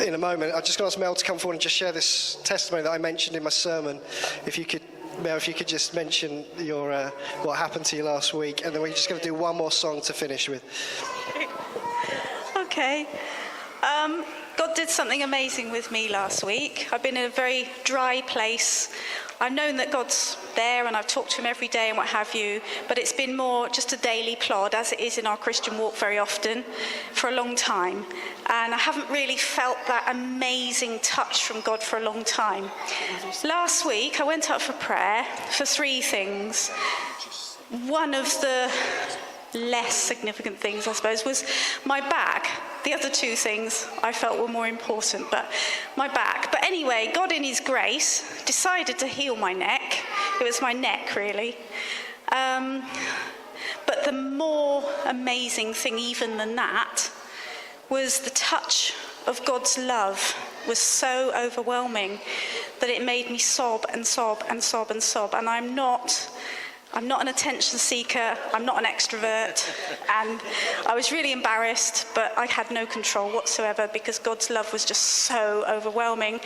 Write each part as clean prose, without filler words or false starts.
in a moment. I'm just going to ask Mel to come forward and just share this testimony that I mentioned in my sermon. If you could, Mel, if you could just mention your what happened to you last week, and then we're just going to do one more song to finish with. Okay. God did something amazing with me last week. I've been in a very dry place. I've known that God's there and I've talked to him every day and what have you, but it's been more just a daily plod, as it is in our Christian walk very often, for a long time. And I haven't really felt that amazing touch from God for a long time. Last week, I went up for prayer for 3 things. One of the less significant things, I suppose, was my back. The other 2 things I felt were more important, but my back. But anyway, God in his grace decided to heal my neck. It was my neck, really. But the more amazing thing even than that was the touch of God's love was so overwhelming that it made me sob and sob and sob and sob. And I'm not an attention seeker, I'm not an extrovert, and I was really embarrassed, but I had no control whatsoever because God's love was just so overwhelming.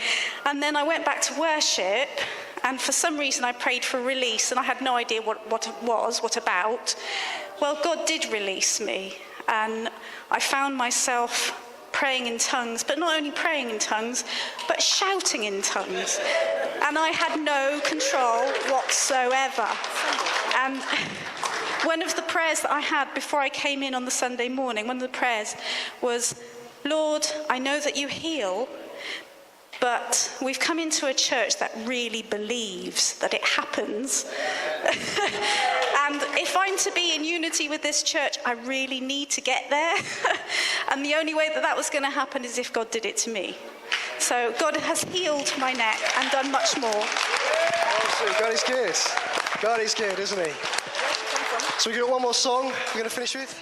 And then I went back to worship, and for some reason I prayed for release, and I had no idea what it was, what about. Well, God did release me, and I found myself praying in tongues, but not only praying in tongues, but shouting in tongues. And I had no control whatsoever. And one of the prayers that I had before I came in on the Sunday morning, one of the prayers was, Lord, I know that you heal, but we've come into a church that really believes that it happens. And if I'm to be in unity with this church, I really need to get there. And the only way that that was going to happen is if God did it to me. So God has healed my neck and done much more. Awesome. God is good. God is good, isn't he? So we've got one more song we're going to finish with.